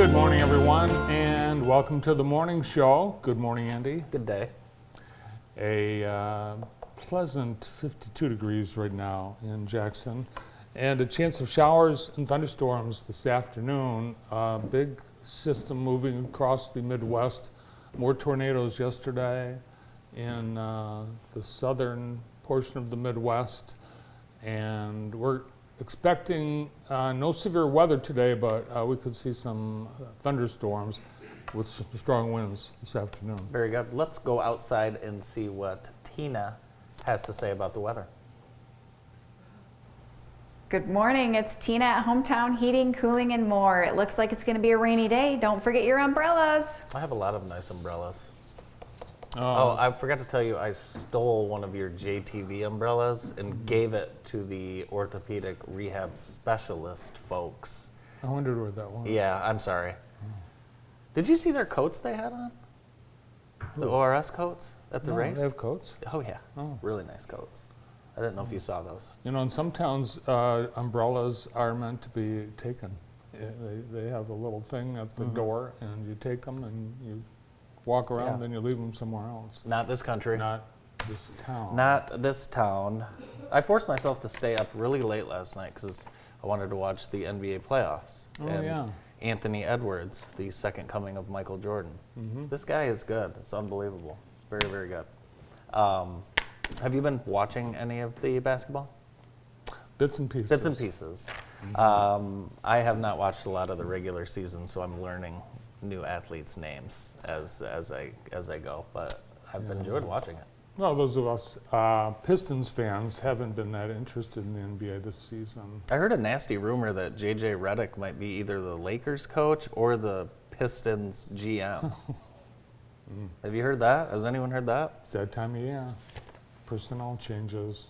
Good morning, everyone, and welcome to the morning show. Good morning, Andy. Good day. A pleasant 52 degrees right now in Jackson, and a chance of showers and thunderstorms this afternoon. Big system moving across the Midwest. More tornadoes yesterday in the southern portion of the Midwest, and we're expecting no severe weather today, but we could see some thunderstorms with some strong winds this afternoon. Very good. Let's go outside and see what Tina has to say about the weather. Good morning, it's Tina at Hometown Heating, Cooling, and More. It looks like it's going to be a rainy day. Don't forget your umbrellas. I have a lot of nice umbrellas. Oh, I forgot to tell you, I stole one of your JTV umbrellas and gave it to the orthopedic rehab specialist folks. I wondered where that was. Yeah, I'm sorry. Did you see their coats they had on? The ORS coats at the race? They have coats? Oh, yeah. Oh. Really nice coats. I didn't know if you saw those. You know, in some towns, umbrellas are meant to be taken. They have a little thing at the door, and you take them and you walk around, then you leave them somewhere else. Not this country. Not this town. Not this town. I forced myself to stay up really late last night because I wanted to watch the NBA playoffs. Oh, and yeah. Anthony Edwards, the second coming of Michael Jordan. This guy is good. It's unbelievable. It's very, very good. Have you been watching any of the basketball? Bits and pieces. Bits and pieces. I have not watched a lot of the regular season, so I'm learning new athletes' names as I go. But I've enjoyed watching it. Well, those of us Pistons fans haven't been that interested in the NBA this season. I heard a nasty rumor that J.J. Redick might be either the Lakers coach or the Pistons GM. Have you heard that? Has anyone heard that? It's that time of year. Personnel changes.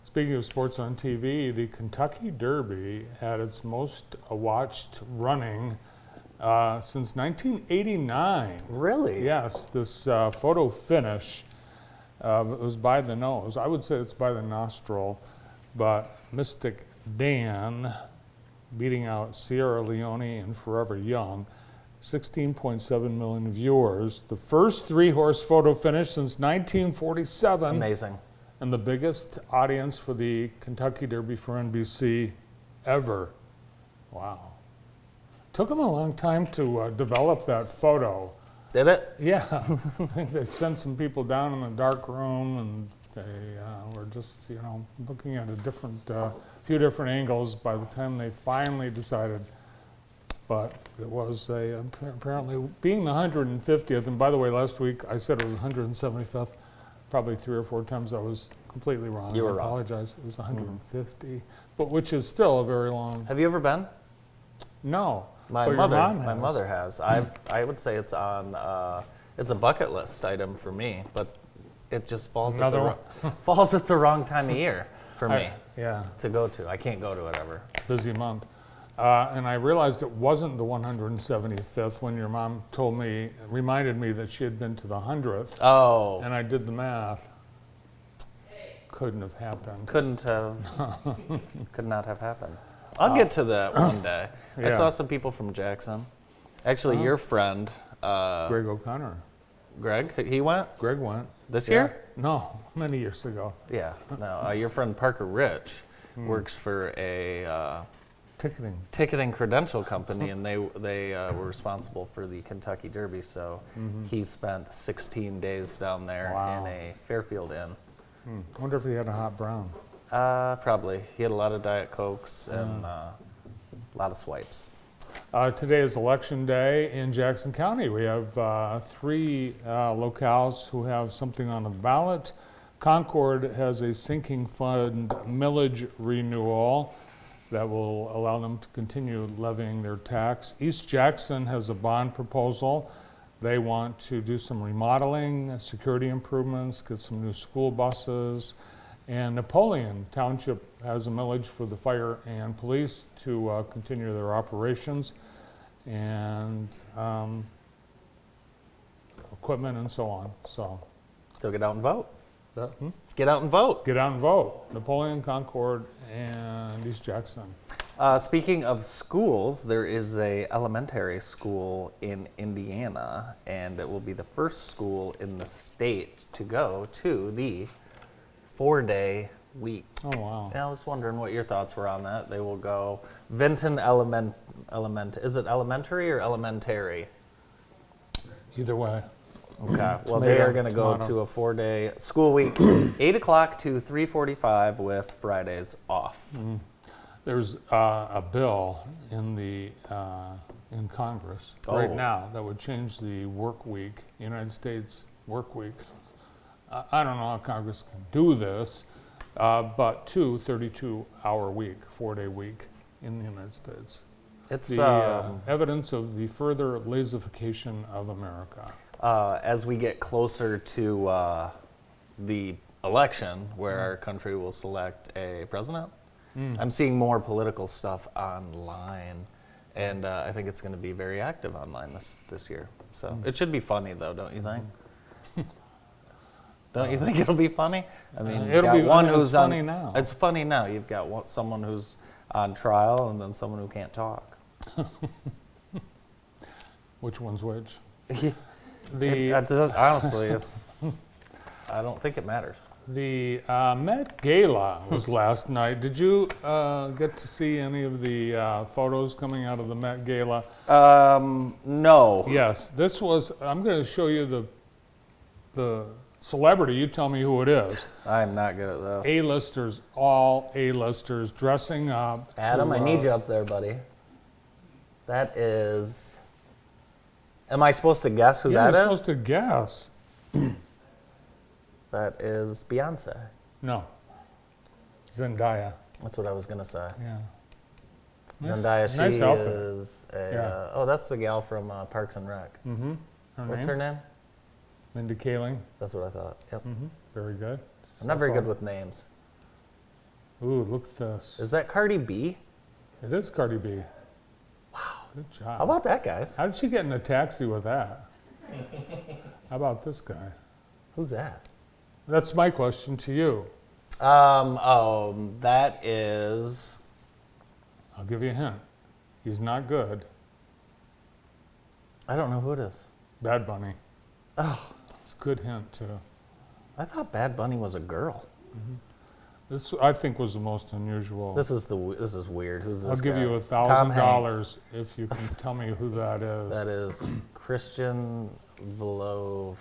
Speaking of sports on TV, the Kentucky Derby had its most watched running since 1989. Really? Yes, this photo finish, it was by the nose. I would say it's by the nostril, but Mystic Dan beating out Sierra Leone and Forever Young. 16.7 million viewers. The first three-horse photo finish since 1947. Amazing. And the biggest audience for the Kentucky Derby for NBC ever. Wow. Took them a long time to develop that photo. Did it? Yeah. I think they sent some people down in the dark room, and they were just, looking at a few different angles by the time they finally decided. But it was apparently being the 150th, and by the way, last week I said it was 175th. Probably 3 or 4 times I was completely wrong. You were I wrong. apologize. It was 150, but which is still a very long. Have you ever been? No. My but mother. Your mom has. My mother has. I would say it's on. It's a bucket list item for me, but it just falls at the wrong time of year for me Yeah. to go to. I can't go to it ever. Busy month. And I realized it wasn't the 175th when your mom reminded me that she had been to the 100th. Oh. And I did the math. Couldn't have happened. Could not have happened. I'll get to that one day. I Yeah. saw some people from Jackson. Actually, your friend, Greg O'Connor. Greg, he went Greg went. this Yeah. year? No, many years ago. Yeah. No, your friend Parker Rich works for a ticketing credential company, and they were responsible for the Kentucky Derby. So he spent 16 days down there in a Fairfield Inn. I wonder if he had a hot brown. Probably. He had a lot of Diet Cokes and a lot of swipes. Today is election day in Jackson County. We have 3 locales who have something on the ballot. Concord has a sinking fund millage renewal that will allow them to continue levying their tax. East Jackson has a bond proposal. They want to do some remodeling, security improvements, get some new school buses. And Napoleon Township has a millage for the fire and police to continue their operations and equipment and so on. So get out and vote. Get out and vote. Get out and vote. Napoleon, Concord, and East Jackson. Speaking of schools, there is a elementary school in Indiana, and it will be the first school in the state to go to the 4-day week. Oh, wow. And I was wondering what your thoughts were on that. They will go Vinton is it elementary or elementary? Either way. Okay. Well, they Tomato, are going to go tomato. to a 4-day school week, 8 o'clock to 3:45 with Fridays off. There's a bill in in Congress right Oh. now that would change the work week, United States work week. I don't know how Congress can do this, but 32-hour week, 4-day week in the United States. It's The evidence of the further lazification of America. as we get closer to the election, where our country will select a president. I'm seeing more political stuff online, and I think it's going to be very active online this year. So it should be funny, though, don't you think? Don't you think it'll be funny? I mean, you've It'll got be- one I mean, it's who's funny on, now. It's funny now. You've got someone who's on trial, and then someone who can't talk. Which one's which? It doesn't- honestly, it's. I don't think it matters. The Met Gala was last night. Did you get to see any of the photos coming out of the Met Gala? No. Yes, this was. I'm going to show you the celebrity. You tell me who it is. I'm not good at this. A-listers, all A-listers, dressing up. Adam, to, I need you up there, buddy. That is. Am I supposed to guess who Yeah, that you're is? supposed to guess. That is Beyonce. No. Zendaya. That's what I was gonna say. Yeah. Zendaya, she nice outfit. is a. Yeah. Oh, that's the gal from Parks and Rec. Mm-hmm. What's her name? Mindy Kaling. That's what I thought. Yep. Mm-hmm. Very good. I'm not very good with names. Ooh, look at this. Is that Cardi B? It is Cardi B. Wow. Good job. How about that, guys? How did she get in a taxi with that? How about this guy? Who's that? That's my question to you. That is. I'll give you a hint. He's not good. I don't know who it is. Bad Bunny. Oh, It's a good hint, too. I thought Bad Bunny was a girl. This, I think, was the most unusual. This is weird. Who's this? I'll give guy? you Tom $1,000 Hanks. if you can tell me who that is. That is Christian Velo.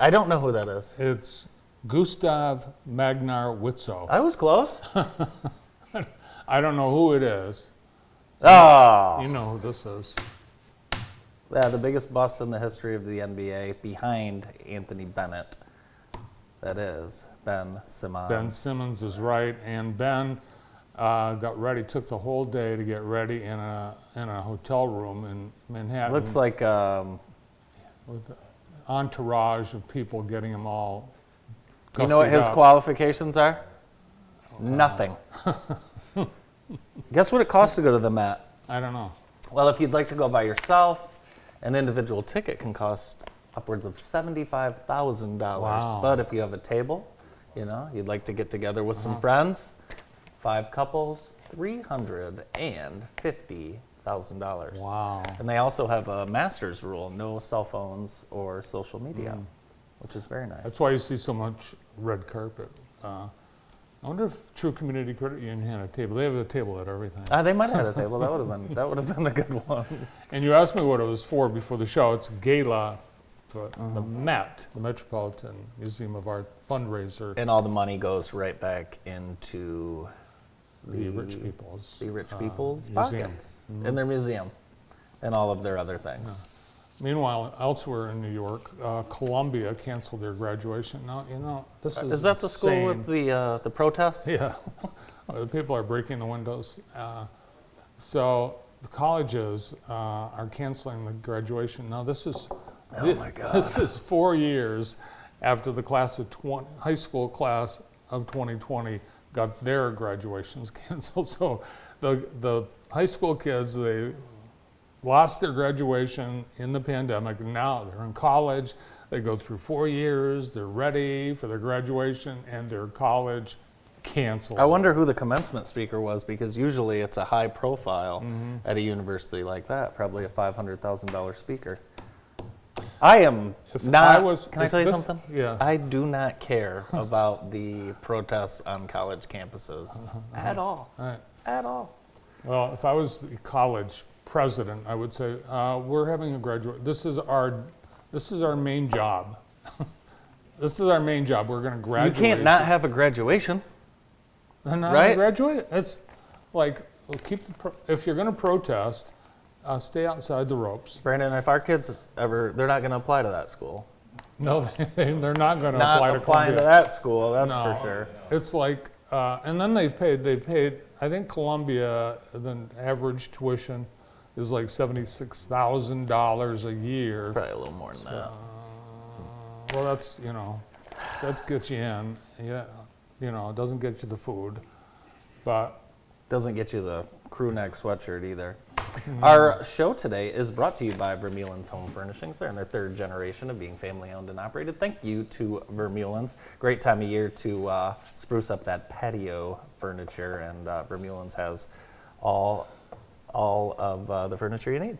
I don't know who that is. It's Gustav Magnar Witzo. I was close. I don't know who it is. Oh, You know who this is. yeah, the biggest bust in the history of the NBA, behind Anthony Bennett. That is Ben Simmons. Ben Simmons is right, and Ben got ready. Took the whole day to get ready in a hotel room in Manhattan. Looks like with an entourage of people getting him all. you know what gussied his up. qualifications are? Nothing. Guess what it costs to go to the Met? I don't know. Well, if you'd like to go by yourself, an individual ticket can cost upwards of $75,000. Wow. But if you have a table, you'd like to get together with some friends, 5 couples, $350,000. Wow. And they also have a master's rule: no cell phones or social media, which is very nice. That's why you see so much red carpet. I wonder if True Community Credit Union had a table. They have a table at everything. They might have had a table. That would have been a good one. And you asked me what it was for before the show. It's a gala for the Met, the Metropolitan Museum of Art fundraiser. And all the money goes right back into The rich people's people's museum. pockets in their museum and all of their other things. Meanwhile, elsewhere in New York, Columbia canceled their graduation. Now, this is That the school insane. with the protests? Yeah, the people are breaking the windows. So the colleges are canceling the graduation. Now this is, Oh my God. This is 4 years after the high school class of 2020 got their graduations canceled. So the high school kids, they lost their graduation in the pandemic. Now they're in college. They go through 4 years. They're ready for their graduation, and their college cancels. I wonder who the commencement speaker was, because usually it's a high profile at a university like that, probably a $500,000 speaker. I am If not. I was- can I if tell you this- something? yeah. I do not care about the protests on college campuses at all. All right. At all. Well, if I was the college president, I would say, we're having a graduate, this is our main job. This is our main job. We're going to You graduate. can't not have a graduation. And not right? graduate. It's like, well, if you're going to protest, stay outside the ropes. Brandon, if our kids ever, they're not going to apply to that school. No, they're not going to Not apply to applying to Columbia. that school, that's No. for sure. It's like, and then they've paid, I think Columbia, the average tuition is like $76,000 a year. Probably a little more than that. Well, that's, that gets you in. Yeah, it doesn't get you the food. But Doesn't get you the crew neck sweatshirt either. Our show today is brought to you by Vermeulen's Home Furnishings. They're in their third generation of being family owned and operated. Thank you to Vermeulen's. Great time of year to spruce up that patio furniture, and Vermeulen's has all of the furniture you need.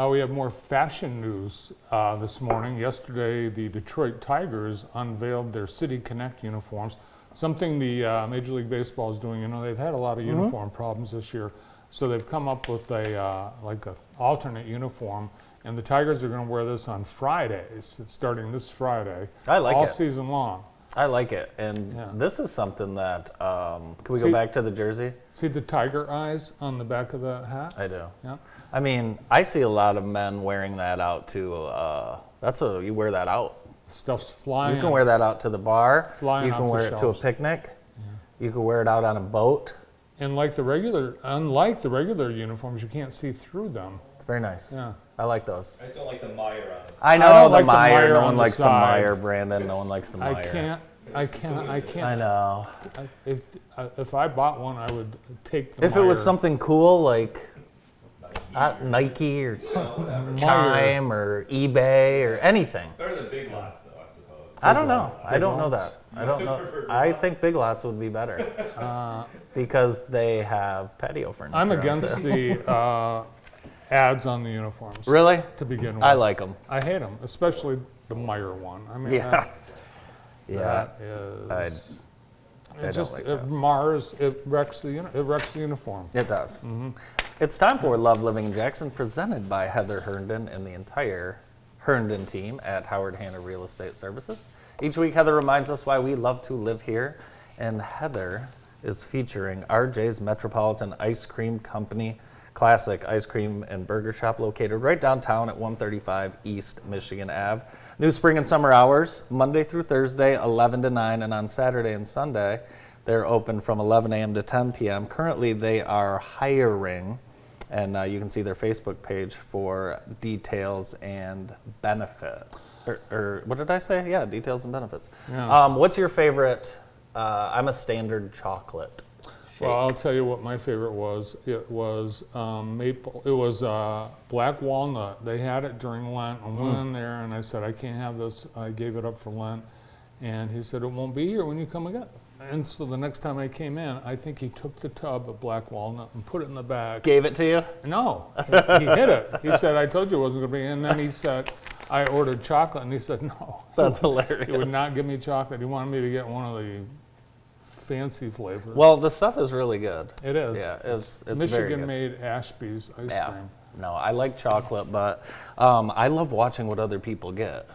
we have more fashion news this morning. Yesterday, the Detroit Tigers unveiled their City Connect uniforms, something the Major League Baseball is doing. They've had a lot of uniform problems this year, so they've come up with a alternate uniform, and the Tigers are going to wear this on Fridays, starting this Friday. I like all it. season long. I like it, and Yeah. this is something that, can we See- go back to the jersey? See the tiger eyes on the back of the hat? I do. Yeah. I mean, I see a lot of men wearing that out to, you wear that out. Stuff's flying. You can wear that out to the bar. Flying You off can the wear it to a shelves. picnic. You can wear it out on a boat. And unlike the regular uniforms, you can't see through them. It's very nice. Yeah. I like those. I just don't like the mire on this. I know don't the like the Meyer. Meyer No on one the likes the side. Meyer, Brandon. No one likes the Meyer. I can't. I know. If I bought one, I would take the If it was Meyer. something cool like Nike or Chime or eBay or anything. Better than Big Lots, though, I suppose. I don't know. Lots. I don't know Lots. that. I don't know. I think Big Lots would be better because they have patio furniture. I'm on against sale. the ads on the uniforms. Really? To begin with. I like them. I hate them, especially the Meyer one. I mean, Yeah. that I is. don't It just like it that. mars. It wrecks the uniform. It does. It's time for Love Living in Jackson, presented by Heather Herndon and the entire Herndon team at Howard Hanna Real Estate Services. Each week, Heather reminds us why we love to live here, and Heather is featuring RJ's Metropolitan Ice Cream Company, classic ice cream and burger shop located right downtown at 135 East Michigan Ave. New spring and summer hours, Monday through Thursday, 11 to 9, and on Saturday and Sunday, they're open from 11 a.m. to 10 p.m. Currently, they are hiring, and you can see their Facebook page for details and benefit. Or what did I say? Yeah, details and benefits. Yeah. What's your favorite? I'm a standard chocolate shake. Well, I'll tell you what my favorite was. It was maple. It was black walnut. They had it during Lent. I went in there and I said, I can't have this. I gave it up for Lent. And he said, it won't be here when you come again. And so the next time I came in, I think he took the tub of black walnut and put it in the bag. Gave it to you? No, he hid it. He said, I told you it wasn't going to be. And then he said, I ordered chocolate. And he said, no. That's He hilarious. would not give me chocolate. He wanted me to get one of the fancy flavors. Well, the stuff is really good. It is. Yeah, it's very good. Michigan-made Ashby's ice Yeah. cream. No, I like chocolate, but I love watching what other people get,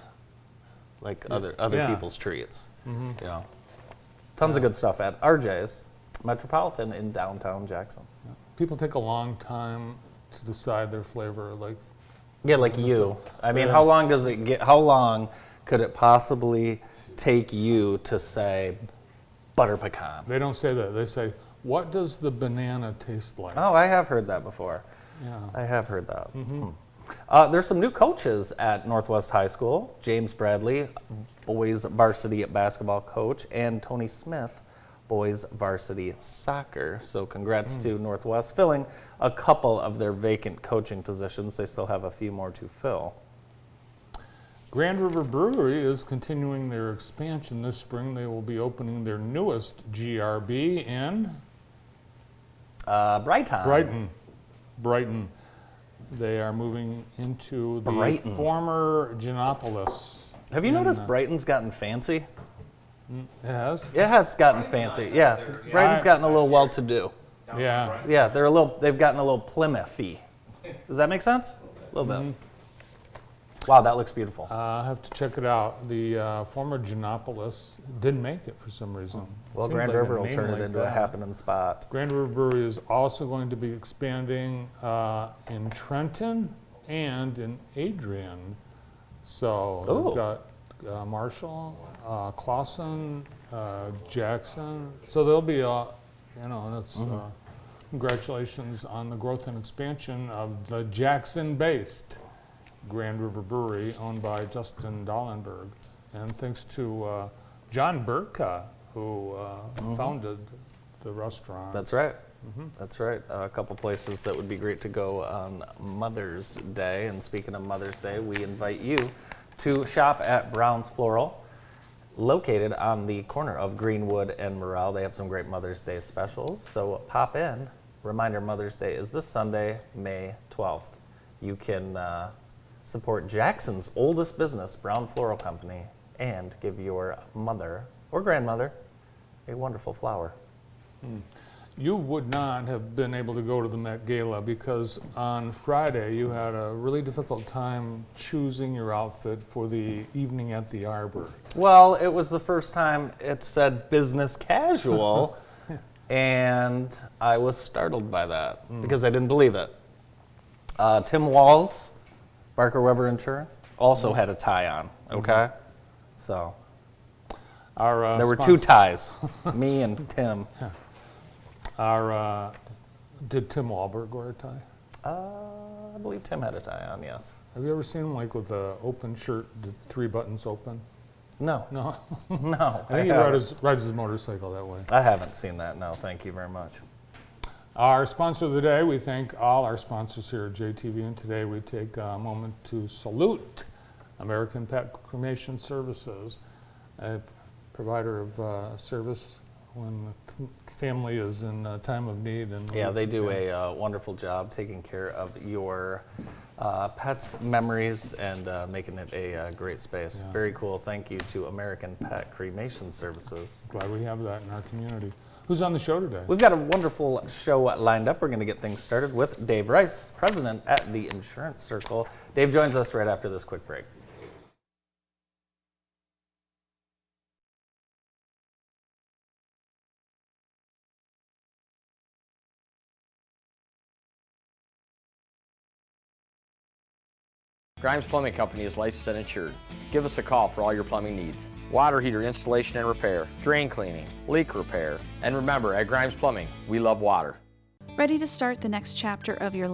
like other Yeah. people's treats. You know, tons of good stuff at RJ's Metropolitan in downtown Jackson. People take a long time to decide their flavor. Like, Yeah, like you. I mean, Yeah. how long does it get? How long could it possibly take you to say butter pecan? they don't say that. They say, what does the banana taste like? Oh, I have heard that before. Yeah. I have heard that. There's some new coaches at Northwest High School. James Bradley, boys varsity basketball coach, and Tony Smith, boys varsity soccer. So congrats to Northwest filling a couple of their vacant coaching positions. They still have a few more to fill. Grand River Brewery is continuing their expansion this spring. They will be opening their newest GRB in Brighton. Brighton. They are moving into the Brighton. former Gianopolis. Have you noticed Brighton's gotten fancy? It has? It has gotten fancy. Yeah, Brighton's gotten a little well-to-do. Yeah. Yeah, they've gotten a little Plymouth-y. Does that make sense? A little bit. Wow, that looks beautiful. I have to check it out. The former Gianopolis didn't make it for some reason. Well, Seemed Grand like a River will name turn like it into a that. happening spot. Grand River Brewery is also going to be expanding in Trenton and in Adrian. So Ooh. we've got Marshall, Clausen, Jackson. So there'll be that's congratulations on the growth and expansion of the Jackson-based Grand River Brewery, owned by Justin Dallenberg. And thanks to John Burka, who founded the restaurant. That's right. That's right. A couple places that would be great to go on Mother's Day. And speaking of Mother's Day, we invite you to shop at Brown's Floral, located on the corner of Greenwood and Morel. They have some great Mother's Day specials, so pop in. Reminder, Mother's Day is this Sunday, May 12th. You can support Jackson's oldest business, Brown Floral Company, and give your mother or grandmother a wonderful flower. You would not have been able to go to the Met Gala because on Friday you had a really difficult time choosing your outfit for the evening at the Arbor. Well, it was the first time it said business casual, and I was startled by that because I didn't believe it. Tim Walls, Barker Weber Insurance, also had a tie on, okay? So Our there were two ties, me and Tim. Did Tim Wahlberg wear a tie? I believe Tim had a tie on, yes. Have you ever seen him like with the open shirt, the 3 buttons open? No, No. no. I think he rides his motorcycle that way. I haven't seen that, no, thank you very much. Our sponsor of the day, we thank all our sponsors here at JTV, and today we take a moment to salute American Pet Cremation Services, a provider of service when the family is in time of need. And Yeah, they do a wonderful job taking care of your pets' memories and making it a great space. Yeah. Very cool. Thank you to American Pet Cremation Services. Glad we have that in our community. Who's on the show today? We've got a wonderful show lined up. We're going to get things started with Dave Rice, president at the Insurance Circle. Dave joins us right after this quick break. Grimes Plumbing Company is licensed and insured. Give us a call for all your plumbing needs. Water heater installation and repair, drain cleaning, leak repair. And remember, at Grimes Plumbing, we love water. Ready to start the next chapter of your life?